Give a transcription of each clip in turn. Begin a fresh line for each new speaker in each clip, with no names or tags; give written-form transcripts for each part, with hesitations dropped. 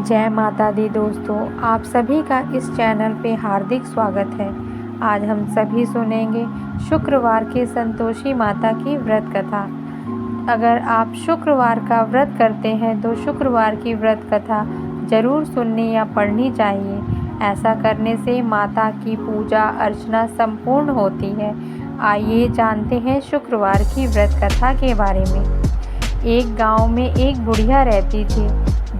जय माता दी दोस्तों, आप सभी का इस चैनल पे हार्दिक स्वागत है। आज हम सभी सुनेंगे शुक्रवार के संतोषी माता की व्रत कथा। अगर आप शुक्रवार का व्रत करते हैं तो शुक्रवार की व्रत कथा जरूर सुननी या पढ़नी चाहिए। ऐसा करने से माता की पूजा अर्चना संपूर्ण होती है। आइए जानते हैं शुक्रवार की व्रत कथा के बारे में। एक गांव में एक बुढ़िया रहती थी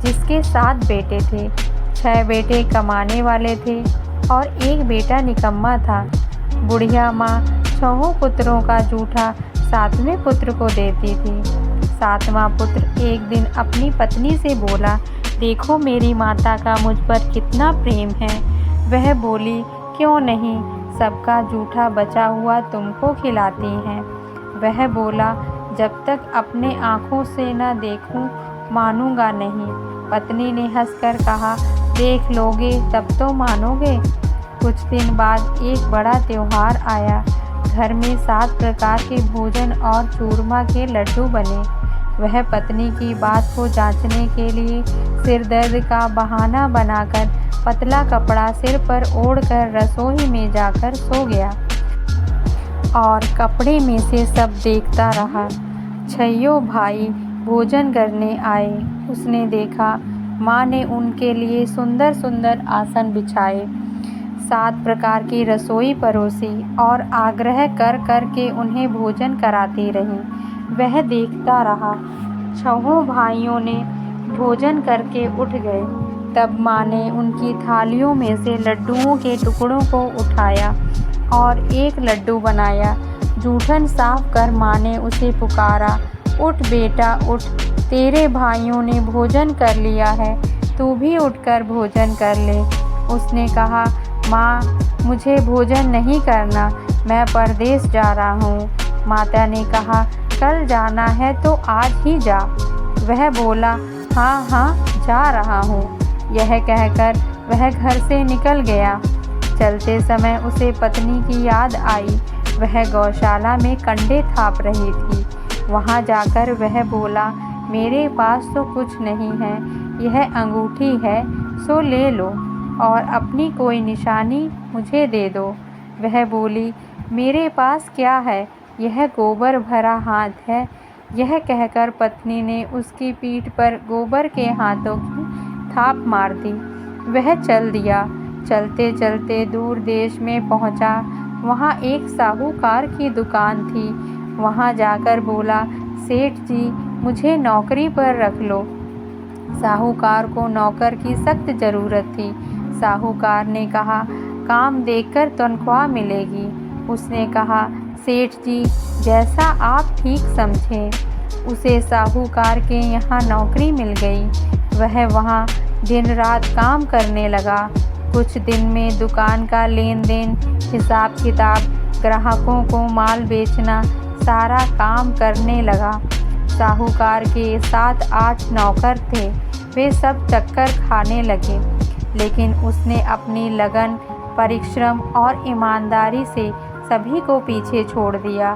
जिसके 7 बेटे थे। 6 बेटे कमाने वाले थे और एक बेटा निकम्मा था। बुढ़िया माँ 6 पुत्रों का जूठा 7वें पुत्र को देती थी। 7वां पुत्र एक दिन अपनी पत्नी से बोला, देखो मेरी माता का मुझ पर कितना प्रेम है। वह बोली, क्यों नहीं, सबका जूठा बचा हुआ तुमको खिलाती हैं। वह बोला, जब तक अपने आँखों से न देखूं मानूंगा नहीं। पत्नी ने हंसकर कहा, देख लोगे तब तो मानोगे। कुछ दिन बाद एक बड़ा त्योहार आया। घर में 7 प्रकार के भोजन और चूरमा के लड्डू बने। वह पत्नी की बात को जांचने के लिए सिर दर्द का बहाना बनाकर पतला कपड़ा सिर पर ओढ़कर रसोई में जाकर सो गया और कपड़े में से सब देखता रहा। 6 भाई भोजन करने आए। उसने देखा माँ ने उनके लिए सुंदर सुंदर आसन बिछाए, 7 प्रकार की रसोई परोसी और आग्रह कर कर के उन्हें भोजन कराती रही। वह देखता रहा। 6 भाइयों ने भोजन करके उठ गए। तब माँ ने उनकी थालियों में से लड्डुओं के टुकड़ों को उठाया और एक लड्डू बनाया। जूठन साफ कर माँ ने उसे पुकारा, उठ बेटा उठ, तेरे भाइयों ने भोजन कर लिया है, तू भी उठकर भोजन कर ले। उसने कहा, माँ मुझे भोजन नहीं करना, मैं परदेश जा रहा हूँ। माता ने कहा, कल जाना है तो आज ही जा। वह बोला, हाँ हाँ जा रहा हूँ। यह कहकर वह घर से निकल गया। चलते समय उसे पत्नी की याद आई। वह गौशाला में कंडे थाप रही थी। वहाँ जाकर वह बोला, मेरे पास तो कुछ नहीं है, यह अंगूठी है सो ले लो और अपनी कोई निशानी मुझे दे दो। वह बोली, मेरे पास क्या है, यह गोबर भरा हाथ है। यह कहकर पत्नी ने उसकी पीठ पर गोबर के हाथों की थाप मार दी। वह चल दिया। चलते चलते दूर देश में पहुंचा। वहां एक साहूकार की दुकान थी। वहां जाकर बोला, सेठ जी मुझे नौकरी पर रख लो। साहूकार को नौकर की सख्त ज़रूरत थी। साहूकार ने कहा, काम देखकर तनख्वाह मिलेगी। उसने कहा, सेठ जी जैसा आप ठीक समझें। उसे साहूकार के यहाँ नौकरी मिल गई। वह वहाँ दिन रात काम करने लगा। कुछ दिन में दुकान का लेन देन, हिसाब किताब, ग्राहकों को माल बेचना, सारा काम करने लगा। साहूकार के 7-8 नौकर थे। वे सब चक्कर खाने लगे, लेकिन उसने अपनी लगन, परिश्रम और ईमानदारी से सभी को पीछे छोड़ दिया।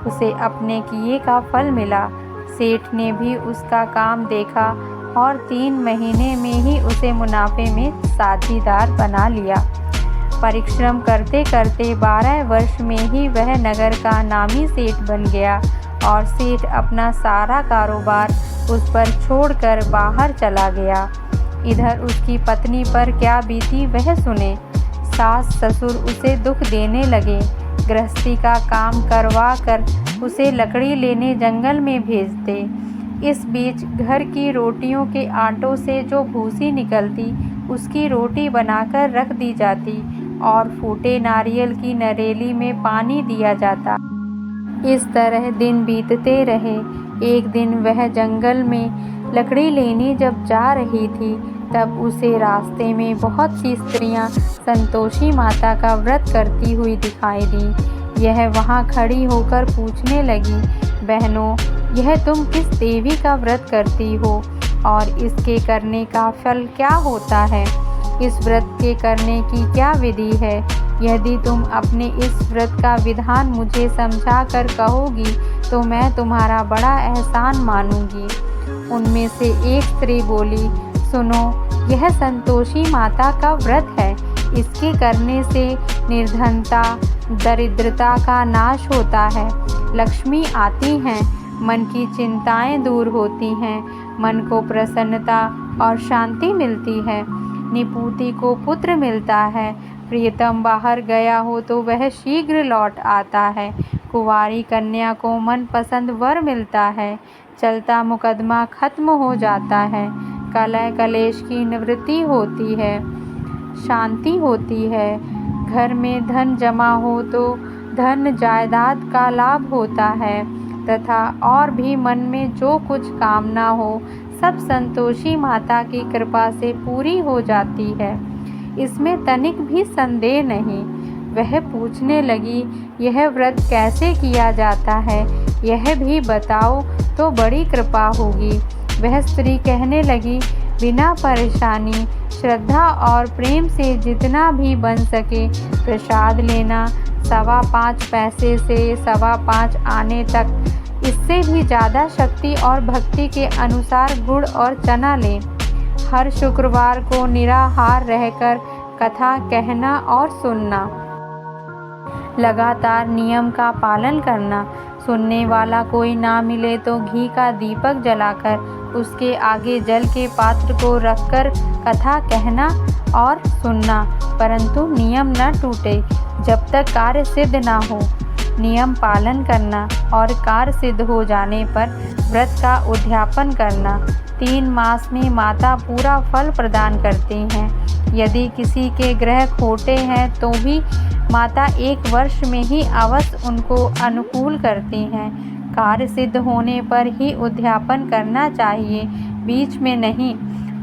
उसे अपने किए का फल मिला। सेठ ने भी उसका काम देखा और 3 महीने में ही उसे मुनाफे में साझीदार बना लिया। परिश्रम करते करते 12 वर्ष में ही वह नगर का नामी सेठ बन गया और सेठ अपना सारा कारोबार उस पर छोड़कर बाहर चला गया। इधर उसकी पत्नी पर क्या बीती वह सुने। सास ससुर उसे दुख देने लगे। गृहस्थी का काम करवा कर उसे लकड़ी लेने जंगल में भेजते। इस बीच घर की रोटियों के आटों से जो भूसी निकलती उसकी रोटी बनाकर रख दी जाती और फूटे नारियल की नरेली में पानी दिया जाता। इस तरह दिन बीतते रहे। एक दिन वह जंगल में लकड़ी लेने जब जा रही थी तब उसे रास्ते में बहुत सी स्त्रियां संतोषी माता का व्रत करती हुई दिखाई दी। यह वहां खड़ी होकर पूछने लगी, बहनों यह तुम किस देवी का व्रत करती हो और इसके करने का फल क्या होता है? इस व्रत के करने की क्या विधि है? यदि तुम अपने इस व्रत का विधान मुझे समझा कर कहोगी तो मैं तुम्हारा बड़ा एहसान मानूंगी। उनमें से एक स्त्री बोली, सुनो यह संतोषी माता का व्रत है। इसके करने से निर्धनता, दरिद्रता का नाश होता है, लक्ष्मी आती हैं, मन की चिंताएं दूर होती हैं, मन को प्रसन्नता और शांति मिलती है। निपुति को पुत्र मिलता है, प्रियतम बाहर गया हो तो वह शीघ्र लौट आता है। कुंवारी कन्या को मनपसंद वर मिलता है, चलता मुकदमा खत्म हो जाता है, कलह कलेश की निवृत्ति होती है, शांति होती है। घर में धन जमा हो तो धन जायदाद का लाभ होता है तथा और भी मन में जो कुछ कामना हो सब संतोषी माता की कृपा से पूरी हो जाती है। इसमें तनिक भी संदेह नहीं। वह पूछने लगी, यह व्रत कैसे किया जाता है, यह भी बताओ तो बड़ी कृपा होगी। वह स्त्री कहने लगी, बिना परेशानी, श्रद्धा और प्रेम से जितना भी बन सके प्रसाद लेना, 5.25 पैसे से 5.25 आने तक। इससे भी ज़्यादा शक्ति और भक्ति के अनुसार गुड़ और चना लें। हर शुक्रवार को निराहार रहकर कथा कहना और सुनना। लगातार नियम का पालन करना। सुनने वाला कोई ना मिले तो घी का दीपक जलाकर उसके आगे जल के पात्र को रखकर कथा कहना और सुनना, परंतु नियम न टूटे जब तक कार्य सिद्ध ना हो। नियम पालन करना और कार्य सिद्ध हो जाने पर व्रत का उद्यापन करना। 3 मास में माता पूरा फल प्रदान करती हैं। यदि किसी के ग्रह खोटे हैं तो भी माता 1 वर्ष में ही अवश्य उनको अनुकूल करती हैं। कार्य सिद्ध होने पर ही उद्यापन करना चाहिए, बीच में नहीं।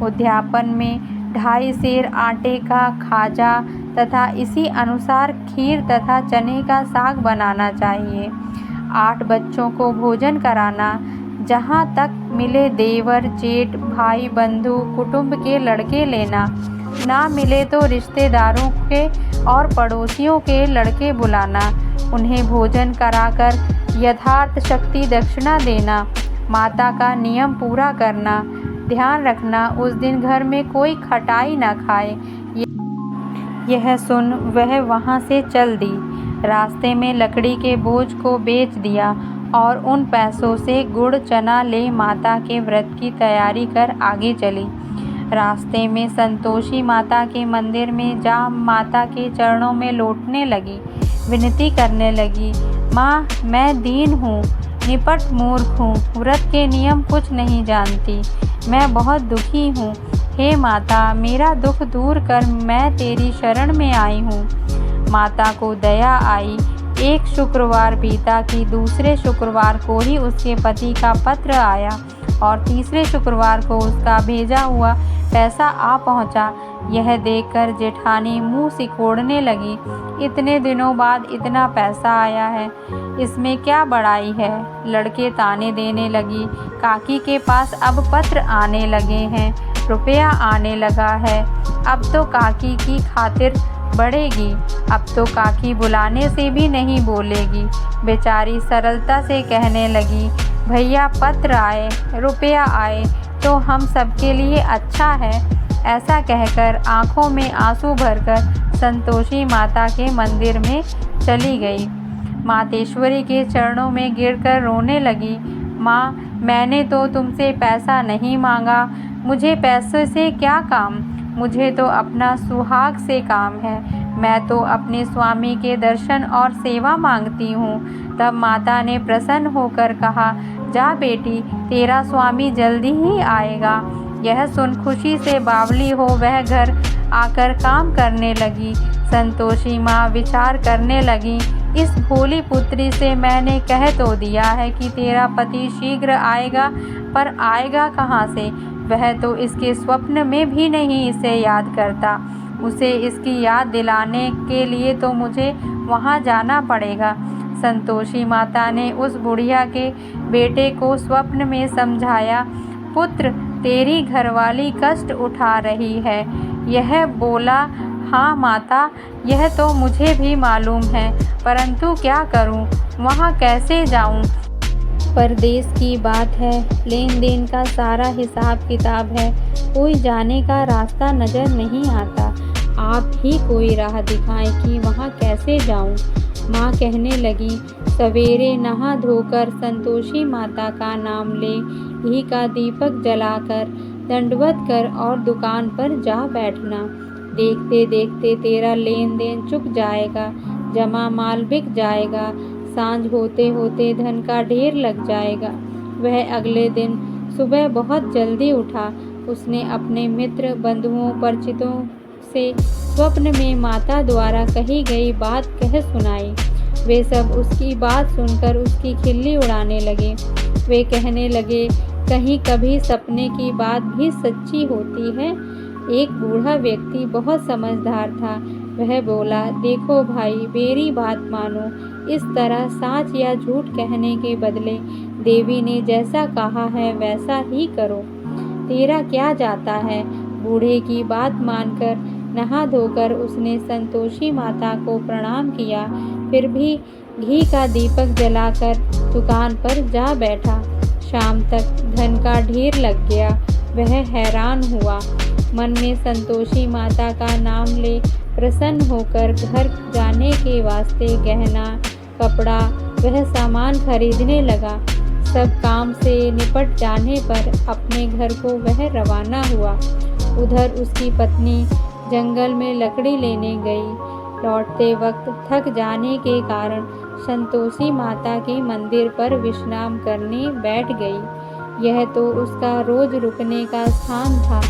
उद्यापन में 2.5 सेर आटे का खाजा तथा इसी अनुसार खीर तथा चने का साग बनाना चाहिए। 8 बच्चों को भोजन कराना। जहाँ तक मिले देवर, जेठ, भाई, बंधु, कुटुंब के लड़के लेना। ना मिले तो रिश्तेदारों के और पड़ोसियों के लड़के बुलाना। उन्हें भोजन कराकर यथार्थ शक्ति दक्षिणा देना। माता का नियम पूरा करना। ध्यान रखना उस दिन घर में कोई खटाई न खाए। यह सुन वह वहाँ से चल दी। रास्ते में लकड़ी के बोझ को बेच दिया और उन पैसों से गुड़ चना ले माता के व्रत की तैयारी कर आगे चली। रास्ते में संतोषी माता के मंदिर में जा माता के चरणों में लौटने लगी। विनती करने लगी, माँ मैं दीन हूँ, निपट मूर्ख हूँ, व्रत के नियम कुछ नहीं जानती, मैं बहुत दुखी हूँ। हे माता मेरा दुख दूर कर, मैं तेरी शरण में आई हूँ। माता को दया आई। एक शुक्रवार बीता कि दूसरे शुक्रवार को ही उसके पति का पत्र आया और तीसरे शुक्रवार को उसका भेजा हुआ पैसा आ पहुंचा। यह देखकर जेठानी मुंह सिकोड़ने लगी। इतने दिनों बाद इतना पैसा आया है, इसमें क्या बड़ाई है। लड़के ताने देने लगी। काकी के पास अब पत्र आने लगे हैं, रुपया आने लगा है, अब तो काकी की खातिर बढ़ेगी, अब तो काकी बुलाने से भी नहीं बोलेगी। बेचारी सरलता से कहने लगी, भैया पत्र आए, रुपया आए तो हम सबके लिए अच्छा है। ऐसा कहकर आंखों में आंसू भरकर संतोषी माता के मंदिर में चली गई। मातेश्वरी के चरणों में गिरकर रोने लगी। माँ मैंने तो तुमसे पैसा नहीं मांगा, मुझे पैसे से क्या काम, मुझे तो अपना सुहाग से काम है। मैं तो अपने स्वामी के दर्शन और सेवा मांगती हूँ। तब माता ने प्रसन्न होकर कहा, जा बेटी तेरा स्वामी जल्दी ही आएगा। यह सुन खुशी से बावली हो वह घर आकर काम करने लगी। संतोषी माँ विचार करने लगी, इस भोली पुत्री से मैंने कह तो दिया है कि तेरा पति शीघ्र आएगा, पर आएगा कहाँ से। वह तो इसके स्वप्न में भी नहीं इसे याद करता। उसे इसकी याद दिलाने के लिए तो मुझे वहाँ जाना पड़ेगा। संतोषी माता ने उस बुढ़िया के बेटे को स्वप्न में समझाया, पुत्र तेरी घरवाली कष्ट उठा रही है। यह बोला, हाँ माता यह तो मुझे भी मालूम है, परंतु क्या करूं, वहाँ कैसे जाऊं। परदेश की बात है, लेन देन का सारा हिसाब किताब है, कोई जाने का रास्ता नजर नहीं आता। आप ही कोई राह दिखाएं कि वहाँ कैसे जाऊँ। माँ कहने लगी, सवेरे नहा धोकर संतोषी माता का नाम ले, घी का दीपक जलाकर दंडवत कर और दुकान पर जा बैठना। देखते देखते तेरा लेन देन चुक जाएगा, जमा माल बिक जाएगा, सांझ होते होते धन का ढेर लग जाएगा। वह अगले दिन सुबह बहुत जल्दी उठा। उसने अपने मित्र बंधुओं परिचितों से स्वप्न में माता द्वारा कही गई बात कह सुनाई। वे सब उसकी बात सुनकर उसकी खिल्ली उड़ाने लगे। वे कहने लगे, कहीं कभी सपने की बात भी सच्ची होती है। एक बूढ़ा व्यक्ति बहुत समझदार था। वह बोला, देखो भाई, मेरी बात मानो। इस तरह साच या झूठ कहने के बदले देवी ने जैसा कहा है वैसा ही करो। तेरा क्या जाता है। बूढ़े की बात मानकर नहा धोकर उसने संतोषी माता को प्रणाम किया। फिर भी घी का दीपक जलाकर दुकान पर जा बैठा। शाम तक धन का ढेर लग गया। वह हैरान हुआ। मन में संतोषी माता का नाम ले प्रसन्न होकर घर जाने के वास्ते गहना, कपड़ा, वह सामान खरीदने लगा। सब काम से निपट जाने पर अपने घर को वह रवाना हुआ। उधर उसकी पत्नी जंगल में लकड़ी लेने गई। लौटते वक्त थक जाने के कारण संतोषी माता के मंदिर पर विश्राम करने बैठ गई। यह तो उसका रोज रुकने का स्थान था।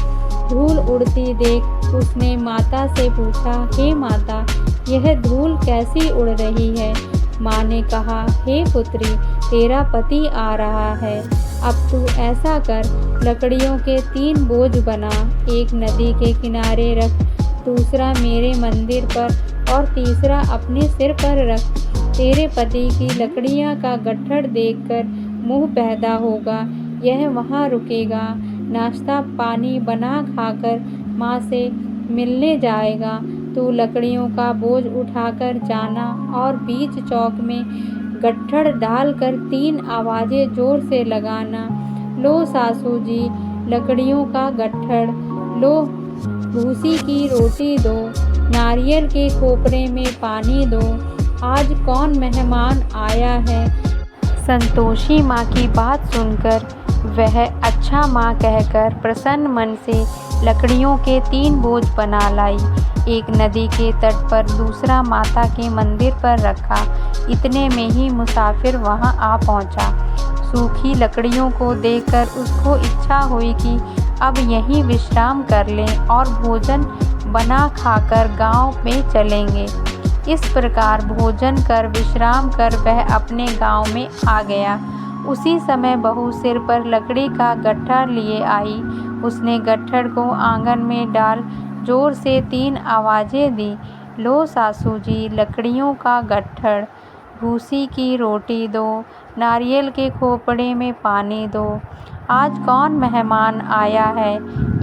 धूल उड़ती देख उसने माता से पूछा, हे माता, यह धूल कैसी उड़ रही है। माँ ने कहा, हे पुत्री, तेरा पति आ रहा है। अब तू ऐसा कर, लकड़ियों के 3 बोझ बना, एक नदी के किनारे रख, दूसरा मेरे मंदिर पर और तीसरा अपने सिर पर रख। तेरे पति की लकड़ियाँ का गट्ठर देखकर मुँह पैदा होगा, यह वहाँ रुकेगा, नाश्ता पानी बना खाकर माँ से मिलने जाएगा। तू लकड़ियों का बोझ उठाकर जाना और बीच चौक में गट्ठर डालकर 3 आवाज़ें जोर से लगाना, लो सासू जी लकड़ियों का गट्ठर, लो भूसी की रोटी दो, नारियल के खोपरे में पानी दो, आज कौन मेहमान आया है। संतोषी माँ की बात सुनकर वह अच्छा माँ कहकर प्रसन्न मन से लकड़ियों के 3 बोझ बना लाई। एक नदी के तट पर, दूसरा माता के मंदिर पर रखा। इतने में ही मुसाफिर वहां आ पहुंचा। सूखी लकड़ियों को देखकर उसको इच्छा हुई कि अब यहीं विश्राम कर लें और भोजन बना खाकर गांव में चलेंगे। इस प्रकार भोजन कर विश्राम कर वह अपने गांव में आ गया। उसी समय बहू सिर पर लकड़ी का गट्ठर लिए आई। उसने गट्ठर को आंगन में डाल जोर से 3 आवाज़ें दी, लो सासू जी लकड़ियों का गट्ठर, भूसी की रोटी दो, नारियल के खोपड़े में पानी दो, आज कौन मेहमान आया है।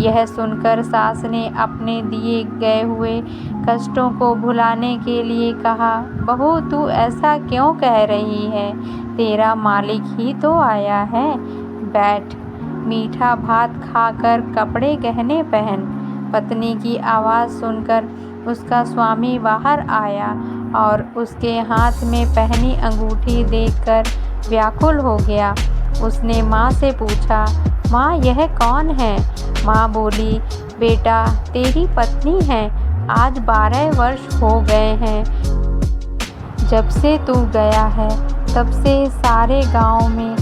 यह सुनकर सास ने अपने दिए गए हुए कष्टों को भुलाने के लिए कहा, बहू तू ऐसा क्यों कह रही है, तेरा मालिक ही तो आया है। बैठ, मीठा भात खाकर कपड़े गहने पहन। पत्नी की आवाज़ सुनकर उसका स्वामी बाहर आया और उसके हाथ में पहनी अंगूठी देखकर व्याकुल हो गया। उसने माँ से पूछा, माँ यह कौन है। माँ बोली, बेटा तेरी पत्नी है, आज 12 वर्ष हो गए हैं। जब से तू गया है तब से सारे गांव में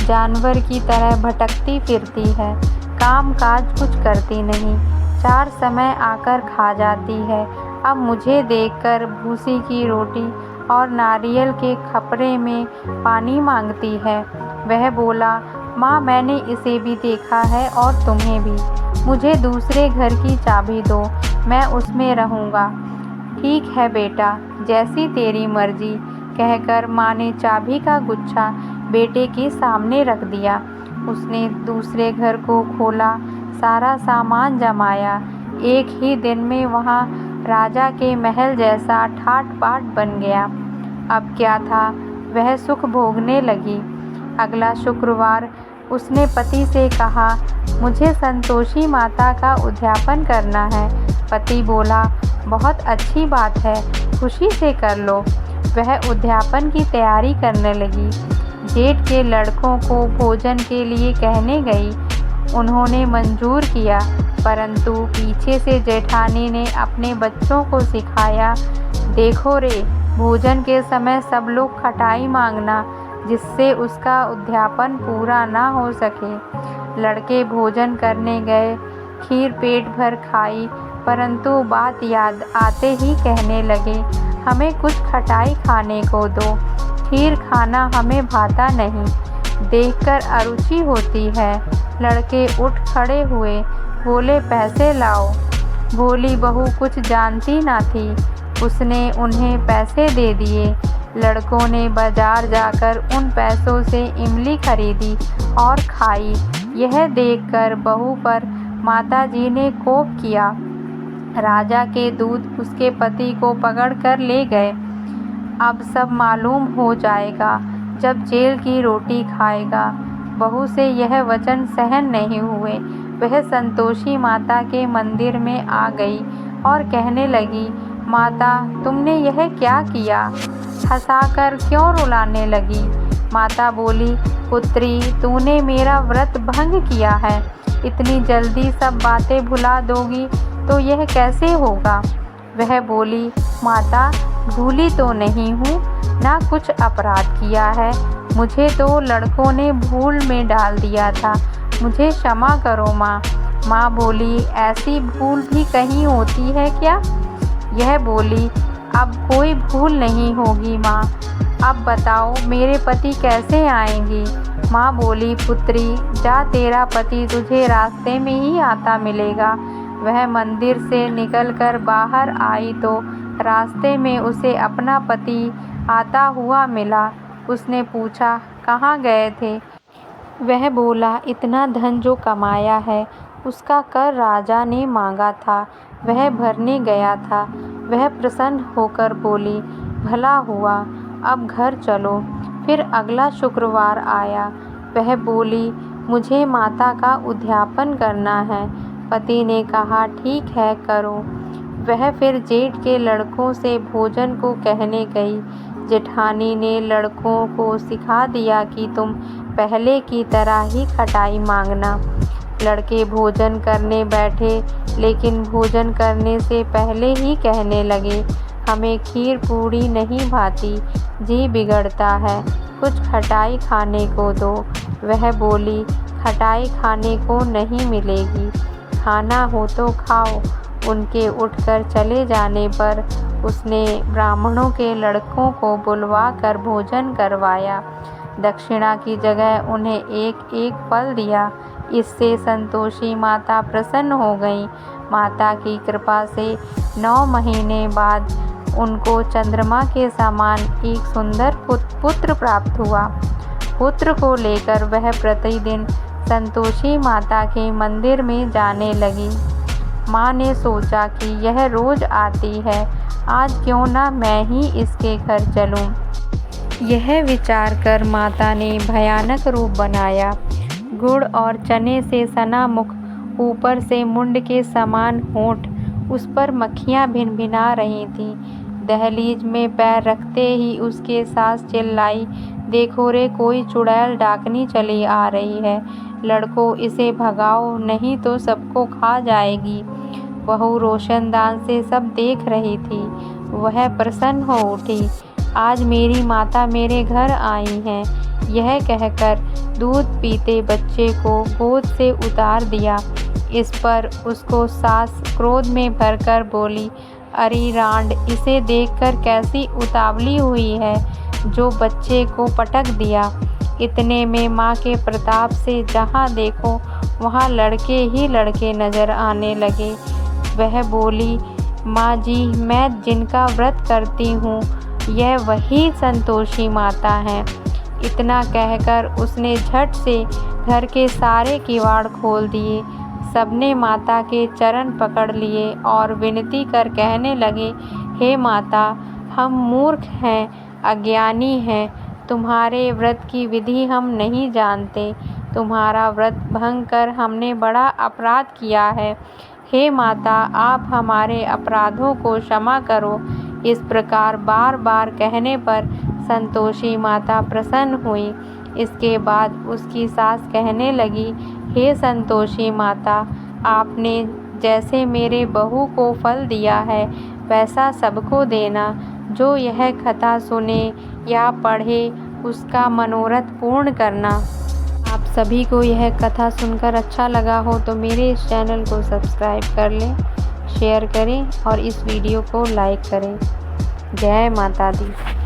जानवर की तरह भटकती फिरती है, काम काज कुछ करती नहीं, 4 समय आकर खा जाती है। अब मुझे देखकर भूसी की रोटी और नारियल के खपरे में पानी मांगती है। वह बोला, माँ मैंने इसे भी देखा है और तुम्हें भी, मुझे दूसरे घर की चाबी दो, मैं उसमें रहूँगा। ठीक है बेटा, जैसी तेरी मर्जी, कहकर माँ ने चाबी का गुच्छा बेटे के सामने रख दिया। उसने दूसरे घर को खोला, सारा सामान जमाया। एक ही दिन में वहाँ राजा के महल जैसा ठाट बाट बन गया। अब क्या था, वह सुख भोगने लगी। अगला शुक्रवार उसने पति से कहा, मुझे संतोषी माता का उद्यापन करना है। पति बोला, बहुत अच्छी बात है, खुशी से कर लो। वह उद्यापन की तैयारी करने लगी। जेठ के लड़कों को भोजन के लिए कहने गई। उन्होंने मंजूर किया, परंतु पीछे से जेठानी ने अपने बच्चों को सिखाया, देखो रे, भोजन के समय सब लोग खटाई मांगना, जिससे उसका उद्यापन पूरा ना हो सके। लड़के भोजन करने गए, खीर पेट भर खाई, परंतु बात याद आते ही कहने लगे, हमें कुछ खटाई खाने को दो, खीर खाना हमें भाता नहीं, देखकर अरुचि होती है। लड़के उठ खड़े हुए, बोले, पैसे लाओ। भोली बहू कुछ जानती ना थी, उसने उन्हें पैसे दे दिए। लड़कों ने बाजार जाकर उन पैसों से इमली खरीदी और खाई। यह देखकर बहू पर माताजी ने कोप किया। राजा के दूत उसके पति को पकड़ कर ले गए। अब सब मालूम हो जाएगा जब जेल की रोटी खाएगा। बहू से यह वचन सहन नहीं हुए। वह संतोषी माता के मंदिर में आ गई और कहने लगी, माता, तुमने यह क्या किया? हंसाकर क्यों रुलाने लगी? माता बोली, पुत्री, तूने मेरा व्रत भंग किया है। इतनी जल्दी सब बातें भुला दोगी तो यह कैसे होगा? वह बोली, माता, भूली तो नहीं हूँ, ना कुछ अपराध किया है। मुझे तो लड़कों ने भूल में डाल दिया था, मुझे क्षमा करो माँ। माँ बोली, ऐसी भूल भी कहीं होती है क्या? यह बोली, अब कोई भूल नहीं होगी माँ। अब बताओ मेरे पति कैसे आएंगे? माँ बोली, पुत्री, जा, तेरा पति तुझे रास्ते में ही आता मिलेगा। वह मंदिर से निकलकर बाहर आई तो रास्ते में उसे अपना पति आता हुआ मिला। उसने पूछा, कहाँ गए थे? वह बोला, इतना धन जो कमाया है उसका कर राजा ने मांगा था, वह भरने गया था। वह प्रसन्न होकर बोली, भला हुआ, अब घर चलो। फिर अगला शुक्रवार आया। वह बोली, मुझे माता का उद्यापन करना है। पति ने कहा, ठीक है, करो। वह फिर जेठ के लड़कों से भोजन को कहने गई। जेठानी ने लड़कों को सिखा दिया कि तुम पहले की तरह ही खटाई मांगना। लड़के भोजन करने बैठे, लेकिन भोजन करने से पहले ही कहने लगे, हमें खीर पूड़ी नहीं भाती, जी बिगड़ता है, कुछ खटाई खाने को दो। वह बोली, खटाई खाने को नहीं मिलेगी, खाना हो तो खाओ। उनके उठकर चले जाने पर उसने ब्राह्मणों के लड़कों को बुलवा कर भोजन करवाया। दक्षिणा की जगह उन्हें एक एक फल दिया। इससे संतोषी माता प्रसन्न हो गईं। माता की कृपा से 9 महीने बाद उनको चंद्रमा के समान एक सुंदर पुत्र प्राप्त हुआ। पुत्र को लेकर वह प्रतिदिन संतोषी माता के मंदिर में जाने लगी। माँ ने सोचा कि यह रोज आती है, आज क्यों ना मैं ही इसके घर चलूं। यह विचार कर माता ने भयानक रूप बनाया। गुड़ और चने से सना मुख, ऊपर से मुंड के समान होंठ, उस पर मक्खियाँ भिनभिना रही थीं। दहलीज में पैर रखते ही उसके सास चिल्लाई, देखो रे, कोई चुड़ैल डाकनी चली आ रही है, लड़कों इसे भगाओ, नहीं तो सबको खा जाएगी। बहू रोशनदान से सब देख रही थी। वह प्रसन्न हो उठी, आज मेरी माता मेरे घर आई हैं। यह कहकर दूध पीते बच्चे को गोद से उतार दिया। इस पर उसको सास क्रोध में भरकर बोली, अरे रांड, इसे देखकर कैसी उतावली हुई है, जो बच्चे को पटक दिया। इतने में माँ के प्रताप से जहाँ देखो वहाँ लड़के ही लड़के नजर आने लगे। वह बोली, माँ जी, मैं जिनका व्रत करती हूँ यह वही संतोषी माता हैं। इतना कहकर उसने झट से घर के सारे किवाड़ खोल दिए। सबने माता के चरण पकड़ लिए और विनती कर कहने लगे, हे माता, हम मूर्ख हैं, अज्ञानी हैं, तुम्हारे व्रत की विधि हम नहीं जानते। तुम्हारा व्रत भंग कर हमने बड़ा अपराध किया है। हे माता, आप हमारे अपराधों को क्षमा करो। इस प्रकार बार बार कहने पर संतोषी माता प्रसन्न हुई। इसके बाद उसकी सास कहने लगी, हे संतोषी माता, आपने जैसे मेरे बहू को फल दिया है वैसा सबको देना। जो यह कथा सुने या पढ़े उसका मनोरथ पूर्ण करना। आप सभी को यह कथा सुनकर अच्छा लगा हो तो मेरे इस चैनल को सब्सक्राइब कर लें, शेयर करें और इस वीडियो को लाइक करें। जय माता दी।